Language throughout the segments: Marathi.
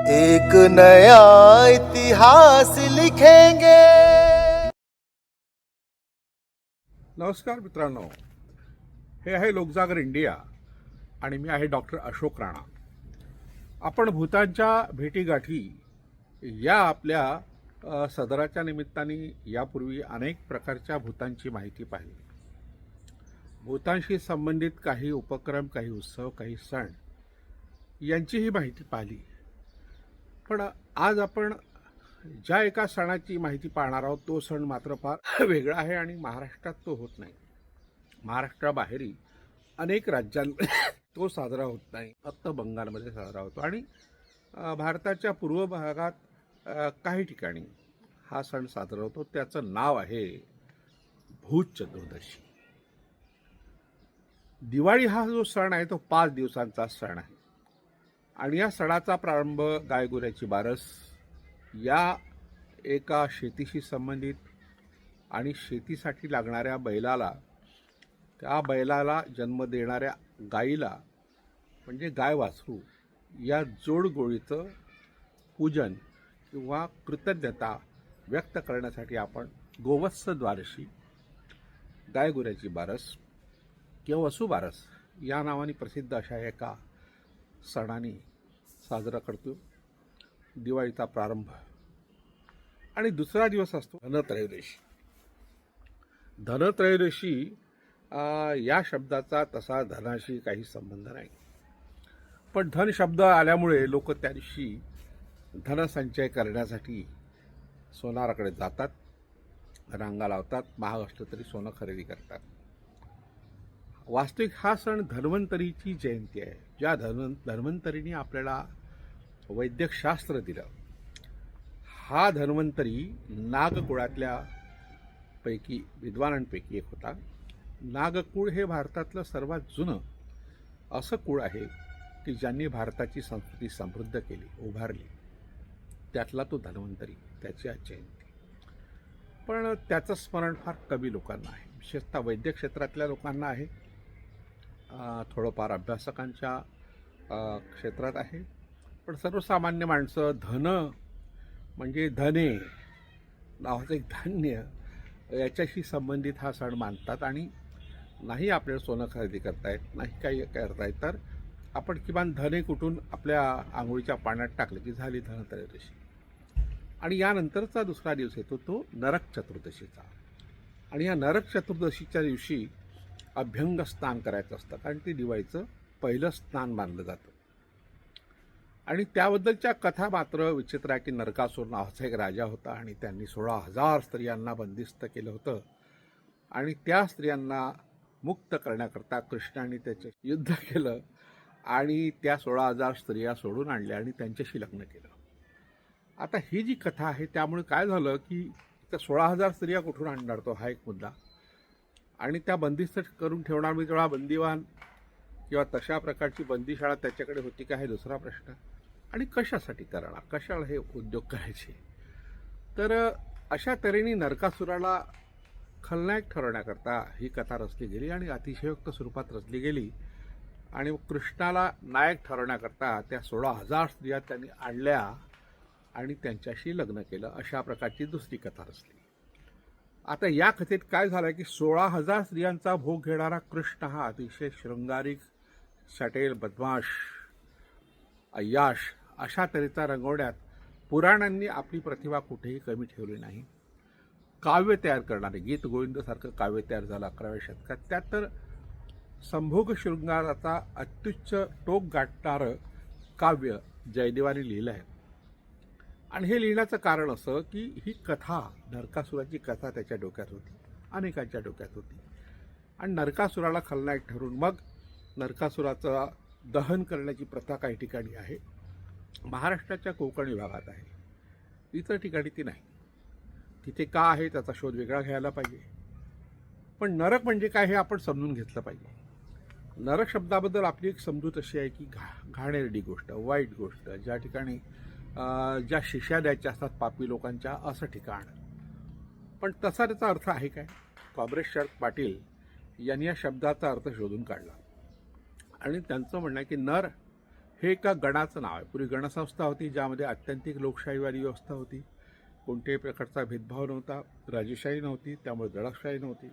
एक नया इतिहास लिखेंगे। नमस्कार मित्रांनो, हे आहे लोकजागर इंडिया आणि मी आहे डॉक्टर अशोक राणा. आपण भूतांच्या भेटीगाठी या आपल्या सदराच्या निमित्ताने यापूर्वी अनेक प्रकारच्या भूतांची माहिती पाहिली. भूतांशी संबंधित काही उपक्रम, काही उत्सव, काही सण यांचीही माहिती पाहिली. पण आज आपण ज्या एका सणाची माहिती पाहणार आहोत तो सण मात्र फार वेगळा आहे आणि महाराष्ट्रात तो होत नाही. महाराष्ट्राबाहेरही अनेक राज्यांत तो साजरा होत नाही, फक्त बंगालमध्ये साजरा होतो आणि भारताच्या पूर्व भागात काही ठिकाणी हा सण साजरा होतो. त्याचं नाव आहे भूत चतुर्दशी. दिवाळी हा जो सण आहे तो 5 दिवसांचा सण आहे आणि या सणाचा प्रारंभ गायगुऱ्याची बारस या एका शेतीशी संबंधित आणि शेतीसाठी लागणाऱ्या बैलाला, त्या बैलाला जन्म देणाऱ्या गाईला म्हणजे गाय वासरू या जोडगोळीचं पूजन किंवा कृतज्ञता व्यक्त करण्यासाठी आपण गोवत्स द्वादशी, गायगुऱ्याची बारस किंवा वसुबारस या नावाने प्रसिद्ध अशा एका सणाने साजरा करतो. दिवाळीचा प्रारंभ आणि दुसरा दिवस असतो धनत्रयोदशी. धनत्रयोदशी या शब्दाचा तसा धनाशी काही संबंध नाही, पण धन शब्द आल्यामुळे लोक त्या दिवशी धनसंचय करण्यासाठी सोनाराकडे जातात, रांगा लावतात, महाग असलं तरी सोनं खरेदी करतात. वास्तविक हा सण धन्वंतरीची जयंती आहे. ज्या धन्वंतरीने आपल्याला वैद्यकशास्त्र दिलं. हा धन्वंतरी नागकुळातल्या पैकी विद्वानांपैकी एक होता. नागकुळ हे भारतातलं सर्वात जुनं असं कुळ आहे की ज्यांनी भारताची संस्कृती समृद्ध केली, उभारली. त्यातला तो धन्वंतरी, त्याची आज जयंती. पण त्याचं स्मरण फार कमी लोकांना आहे, विशेषतः वैद्यक क्षेत्रातल्या लोकांना आहे, थोडंफार अभ्यासकांच्या क्षेत्रात आहे. पण सर्वसामान्य माणसं धन म्हणजे धने नावाचं एक धान्य याच्याशी संबंधित हा सण मानतात आणि नाही आपल्याला सोनं खरेदी करता येत, नाही काही करता येत, तर आपण किमान धने कुठून आपल्या आंघोळीच्या पाण्यात टाकलं की झाली धनत्रयोदशी. आणि यानंतरचा दुसरा दिवस येतो तो नरक चतुर्दशीचा. आणि या नरक चतुर्दशीच्या दिवशी अभ्यंग स्नान करायचं असतं, कारण ते दिवाळीचं पहिलं स्नान मानलं जातं. आणि त्याबद्दलच्या कथा मात्र विचित्र आहे की नरकासूर नावाचा एक राजा होता आणि त्यांनी 16,000 स्त्रियांना बंदिस्त केलं होतं आणि त्या स्त्रियांना मुक्त करण्याकरता कृष्णाने त्याचे युद्ध केलं आणि त्या 16,000 स्त्रिया सोडून आणल्या आणि त्यांच्याशी लग्न केलं. आता ही जी कथा आहे त्यामुळे काय झालं की त्या 16,000 स्त्रिया कुठून आणणार, तो हा एक मुद्दा. आणि त्या बंदिस्त करून ठेवणार मी तेवढा बंदिवान किंवा तशा प्रकारची बंदीशाळा त्याच्याकडे होती का हे दुसरा प्रश्न. आणि कशासाठी करणार, कशाला हे उद्योग करायचे. तर अशा तऱ्हेने नरकासुराला खलनायक ठरवण्याकरता ही कथा रचली गेली आणि अतिशयोक्त स्वरूपात रचली गेली. आणि कृष्णाला नायक ठरवण्याकरता त्या 16,000 स्त्रिया त्यांनी आणल्या आणि त्यांच्याशी लग्न केलं. अशा प्रकारची दुसरी कथा रचली. आता या कथेत काय झालं की 16,000 स्त्रियांचा भोग घेणारा कृष्ण हा अतिशय शृंगारिक, सटेल, बदमाश, अय्याश अशा तऱ्हेचा रंगवण्यात पुराणांनी आपली प्रतिभा कुठेही कमी ठेवली नाही. काव्य तयार करणारे, गीत गोविंदसारखं काव्य तयार झालं 11व्या शतकात. त्यात तर संभोग शृंगाराचा अत्युच्च टोक गाठणारं काव्य जयदेवाने लिहिलं आहे. आणि हे लिहिण्याचं कारण असं की ही कथा, नरकासुराची कथा त्याच्या डोक्यात होती, अनेकांच्या डोक्यात होती. आणि नरकासुराला खलनायक ठरवून मग नरकासुराचं दहन करण्याची प्रथा काही ठिकाणी आहे. महाराष्ट्राच्या कोकण विभागात आहे, इतर ठिकाणी ती नाही. तिथे का आहे त्याचा शोध वेगळा घ्यायला पाहिजे. पण नरक म्हणजे काय हे आपण समजून घेतलं पाहिजे. नरक शब्दाबद्दल आपली एक समजूत अशी आहे की घाणेरडी गोष्ट, वाईट गोष्ट, ज्या ठिकाणी ज्या शिक्षा द्यायच्या असतात पापी लोकांच्या, असं ठिकाण. पण तसा त्याचा अर्थ आहे काय. कॉम्रेड शरद पाटील यांनी या शब्दाचा अर्थ शोधून काढला आणि त्यांचं म्हणणं आहे की नर हे एका गणाचं नाव आहे. पूर्वी गणसंस्था होती ज्यामध्ये आत्यंतिक लोकशाहीवादी व्यवस्था होती. कोणत्याही प्रकारचा भेदभाव नव्हता, राजेशाही नव्हती, त्यामुळे दडपशाही नव्हती.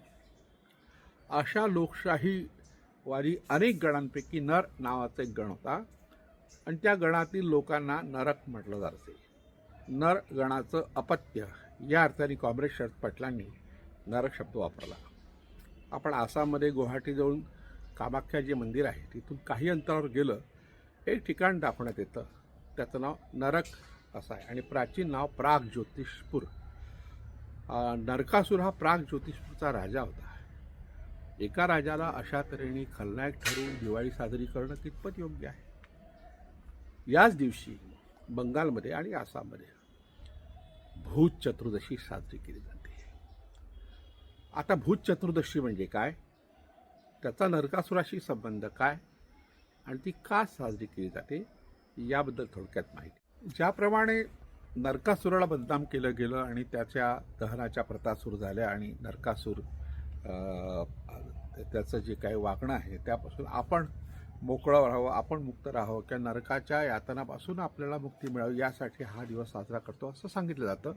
अशा लोकशाहीवादी अनेक गणांपैकी नर नावाचा एक गण होता आणि त्या गणातील लोकांना नरक म्हटलं जाते. नर गणाचं अपत्य या अर्थाने कॉम्रेड शरद पाटलांनी नरक शब्द वापरला. आपण आसाममध्ये गुवाहाटीजवळून कामाख्या जे मंदिर आहे तिथून काही अंतरावर गेलं एक ठिकाण दाखवण्यात येतं, त्याचं नाव नरक असं आहे आणि प्राचीन नाव प्राग ज्योतिषपूर. नरकासूर हा प्राग ज्योतिषपूरचा राजा होता. एका राजाला अशा तऱ्हेने खलनायक ठरवून दिवाळी साजरी करणं कितपत योग्य आहे? याच दिवशी बंगालमध्ये आणि आसाममध्ये भूत चतुर्दशी साजरी केली जाते. आता भूत चतुर्दशी म्हणजे काय, त्याचा नरकासुराशी संबंध काय आणि ती का साजरी केली जाते याबद्दल थोडक्यात माहिती. ज्याप्रमाणे नरकासुराला बदनाम केलं गेलं आणि त्याच्या दहनाच्या प्रथा सुरू झाल्या आणि नरकासूर त्याचं जे काही वागणं आहे त्यापासून आपण मोकळं राहावं, आपण मुक्त राहावं किंवा नरकाच्या यातनापासून आपल्याला मुक्ती मिळावी यासाठी हा दिवस साजरा करतो असं सांगितलं जातं.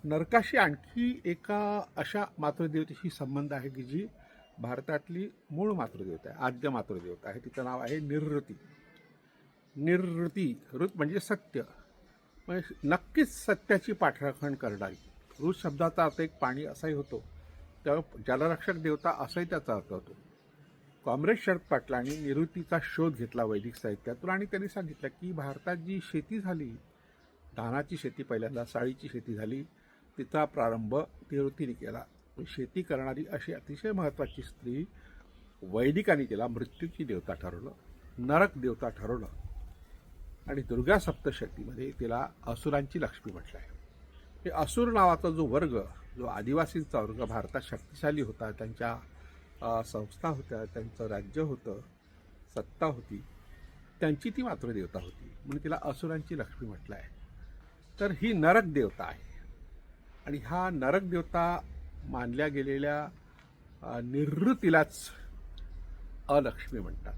नरकाशी आणखी एका अशा मातृदेवतेशी संबंध आहे की जी भारतातली मूळ मातृदेवता आहे, आद्य मातृदेवता आहे. तिचं नाव आहे निरृती. निरृती, ऋत म्हणजे सत्य, म्हणजे नक्कीच सत्याची पाठराखण करणारी. ऋत शब्दाचा अर्थ एक पाणी असाही होतो, तेव्हा जलरक्षक देवता असाही त्याचा अर्थ होतो. कॉम्रेड शरद पाटलांनी निवृत्तीचा शोध घेतला वैदिक साहित्यातून आणि त्यांनी सांगितलं की भारतात जी शेती झाली, धानाची शेती पहिल्यांदा, साळीची शेती झाली, तिचा प्रारंभ निवृत्तीने केला. शेती करणारी अशी अतिशय महत्त्वाची स्त्री वैदिकांनी तिला मृत्यूची देवता ठरवलं, नरक देवता ठरवलं आणि दुर्गा सप्तशतीमध्ये तिला असुरांची लक्ष्मी म्हटलं आहे. हे असुर नावाचा जो वर्ग, जो आदिवासींचा वर्ग भारतात शक्तिशाली होता, त्यांच्या संस्था होत्या, त्यांचं राज्य होतं, सत्ता होती, त्यांची ती मातृदेवता होती, म्हणून तिला असुरांची लक्ष्मी म्हटलं आहे. तर ही नरक देवता आहे आणि हा नरक देवता मानल्या गेलेल्या निवृत्तीलाच अलक्ष्मी म्हणतात.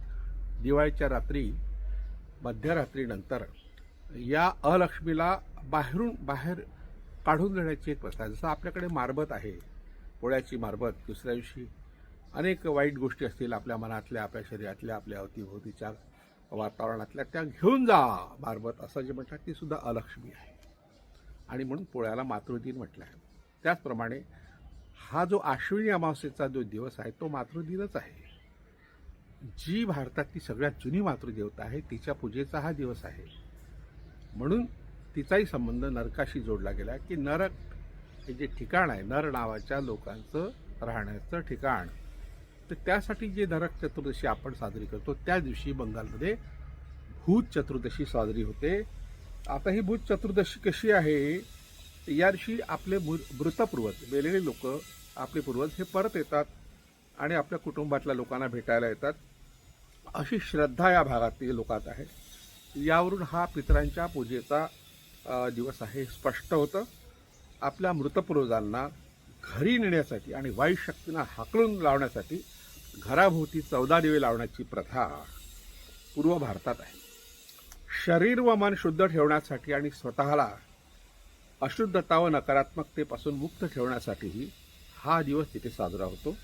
दिवाळीच्या रात्री मध्यरात्रीनंतर या अलक्ष्मीला बाहेर काढून देण्याची एक प्रथा आहे. जसं आपल्याकडे मारबत आहे, पोळ्याची मारबत, दुसऱ्या दिवशी अनेक वाईट गोष्टी असतील आपल्या मनातल्या, आपल्या शरीरातल्या, आपल्या अवतीभोवतीच्या वातावरणातल्या, त्या घेऊन जा मारबत असं जे म्हणतात, ती सुद्धा अलक्ष्मी आहे आणि म्हणून पोळ्याला मातृदिन म्हटलं आहे. त्याचप्रमाणे हा जो आश्विनी अमावस्येचा जो दिवस आहे तो मातृदिनच आहे. जी भारतातली सगळ्यात जुनी मातृदेवता आहे तिच्या पूजेचा हा दिवस आहे, म्हणून तिचाही संबंध नरकाशी जोडला गेला की नरक हे जे ठिकाण आहे, नर नावाच्या लोकांचं राहण्याचं ठिकाण, तर त्यासाठी जे नरक चतुर्दशी आपण साजरी करतो त्या दिवशी बंगालमध्ये भूत चतुर्दशी साजरी होते. आता ही भूत चतुर्दशी कशी आहे, या दिवशी आपले मृतपूर्वज, मेलेले लोक, आपले पूर्वज हे परत येतात आणि आपल्या कुटुंबातल्या लोकांना भेटायला येतात, अशी श्रद्धा या भागातील लोकांत आहे. यावरून हा पितरांच्या पूजेचा दिवस आहे स्पष्ट होतं. आपल्या मृतपूर्वजांना घरी नेण्यासाठी आणि वाईट शक्तींना हाकलून लावण्यासाठी घराभोवती 14 दिवे लावण्याची प्रथा पूर्व भारतात आहे. शरीर व मन शुद्ध ठेवण्यासाठी आणि स्वतःला अशुद्धता व नकारात्मकतेपासून मुक्त ठेवण्यासाठीही हा दिवस तिथे साजरा होतो.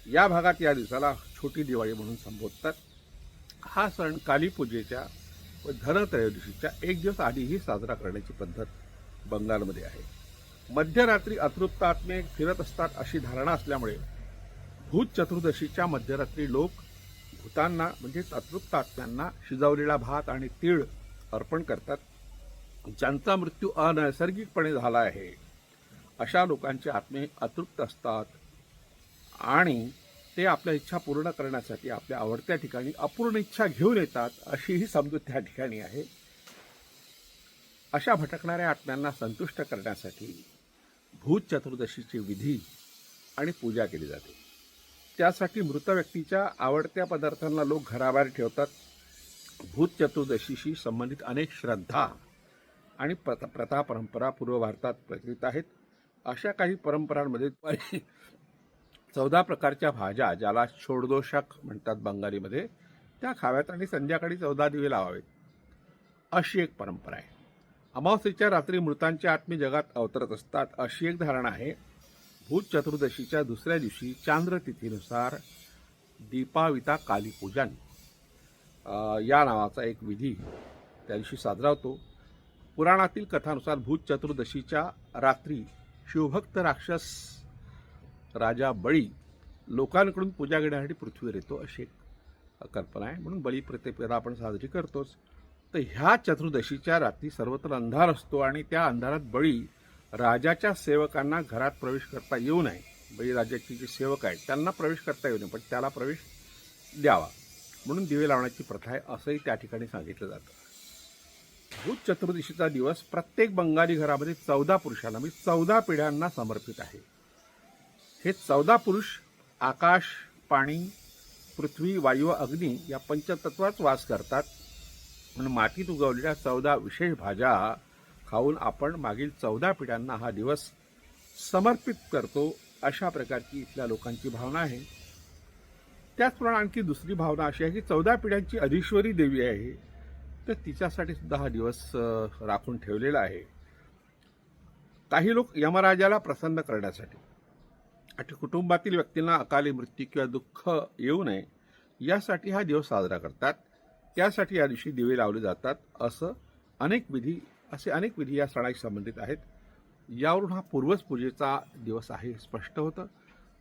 या भागात या दिवसाला छोटी दिवाळी म्हणून संबोधतात. हा सण कालीपूजेच्या व धनत्रयोदशीच्या एक दिवस आधीही साजरा करण्याची पद्धत बंगालमध्ये आहे. मध्यरात्री अतृप्त आत्मे फिरत असतात अशी धारणा असल्यामुळे भूत चतुर्दशीच्या मध्यरात्री लोक भूतांना म्हणजेच अतृप्त आत्म्यांना शिजवलेला भात आणि तीळ अर्पण करतात. ज्यांचा मृत्यू अनैसर्गिकपणे झाला आहे अशा लोकांचे आत्मे अतृप्त असतात आणि ते आपल्या इच्छा पूर्ण करण्यासाठी आपल्या आवडत्या ठिकाणी अपूर्ण इच्छा घेऊन येतात, अशी ही समजूत त्या ठिकाणी आहे. अशा भटकणाऱ्या आत्म्यांना संतुष्ट करण्यासाठी भूत चतुर्दशीची विधी आणि पूजा केली जाते. त्यासाठी मृत व्यक्तीच्या आवडत्या पदार्थांना लोक घराबाहेर ठेवतात. भूत चतुर्दशीशी संबंधित अनेक श्रद्धा आणि प्रथा परंपरा पूर्व भारतात प्रचलित आहेत. अशा काही परंपरांमध्ये 14 प्रकारच्या भाज्या, ज्याला षोडशोक म्हणतात बंगालीमध्ये, त्या खाव्यात आणि संध्याकाळी 14 दिवे लावावेत, अशी एक परंपरा आहे. अमावस्येच्या रात्री मृतांचे आत्मे जगात अवतरत असतात, अशी एक धारणा आहे. भूत चतुर्दशीच्या दुसऱ्या दिवशी चांद्र तिथीनुसार दीपाविता कालीपूजन या नावाचा एक विधी त्या दिवशी साजरा होतो. पुराणातील कथानुसार भूत चतुर्दशीच्या रात्री शिवभक्त राक्षस राजा बळी लोकांकडून पूजा घेण्यासाठी पृथ्वीवर येतो, अशी एक कल्पना आहे. म्हणून बलिप्रतिपदा आपण साजरी करतोच. तर ह्या चतुर्दशीच्या रात्री सर्वत्र अंधार असतो आणि त्या अंधारात बळी राजाच्या सेवकांना घरात प्रवेश करता येऊ नये. बळीराजाचे जे सेवक आहेत त्यांना प्रवेश करता येऊ नये, पण त्याला प्रवेश द्यावा म्हणून दिवे लावण्याची प्रथा आहे, असंही त्या ठिकाणी सांगितलं जातं. भूत चतुर्दशीचा दिवस प्रत्येक बंगाली घरामध्ये 14 पुरुषांना म्हणजे 14 पिढ्यांना समर्पित आहे. हे 14 पुरुष आकाश, पाणी, पृथ्वी, वायू, अग्नी या पंचतत्वात वास करतात. म्हणून मातीत उगवलेल्या 14 विशेष भाज्या खाऊन आपण मागील 14 पिढ्यांना हा दिवस समर्पित करतो, अशा प्रकारची इथल्या लोकांची भावना आहे. त्याचप्रमाणे आणखी दुसरी भावना अशी आहे की 14 पिढ्यांची अधीश्वरी देवी आहे, तर तिच्यासाठी सुद्धा हा दिवस राखून ठेवलेला आहे. काही लोक यमराजाला प्रसन्न करण्यासाठी आणि कुटुंबातील व्यक्तींना अकाली मृत्यू किंवा दुःख येऊ नये यासाठी हा दिवस साजरा करतात. त्यासाठी या दिवशी दिवे लावले जातात. असे अनेक विधी या सणाशी संबंधित आहेत. यावरून हा पूर्वज पूजेचा दिवस आहे हे स्पष्ट होतं.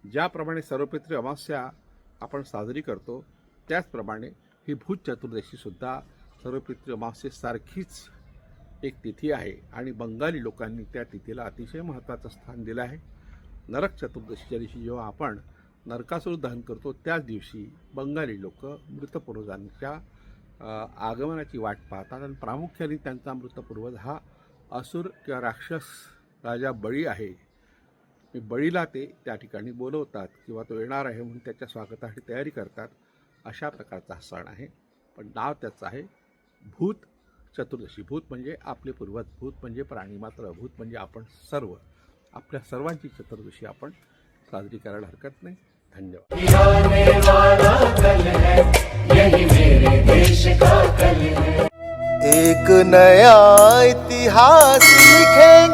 ज्याप्रमाणे सर्वपित्री अमावस्या आपण साजरी करतो, त्याचप्रमाणे ही भूत चतुर्दशीसुद्धा सर्वपित्री अमावस्येसारखीच एक तिथी आहे आणि बंगाली लोकांनी त्या तिथीला अतिशय महत्त्वाचं स्थान दिलं आहे. नरक चतुर्दशीच्या दिवशी जेव्हा आपण नरकासूर दहन करतो, त्याच दिवशी बंगाली लोक मृतपूर्वजांच्या आगमनाची वाट पाहतात आणि प्रामुख्याने त्यांचा मृतपूर्वज हा असुर किंवा राक्षस राजा बळी आहे. बळीला ते त्या ठिकाणी बोलवतात किंवा तो येणार आहे म्हणून त्याच्या स्वागतासाठी तयारी करतात. अशा प्रकारचा हा सण आहे, पण नाव त्याचं आहे भूत चतुर्दशी. भूत म्हणजे आपले पूर्वज, भूत म्हणजे प्राणीमात्र, भूत म्हणजे आपण सर्व. आपल्या सर्वांची चतुर्दशी आपण साजरी करायला हरकत नाही. धन्यवाद. एक नया इतिहास लिखेंगे.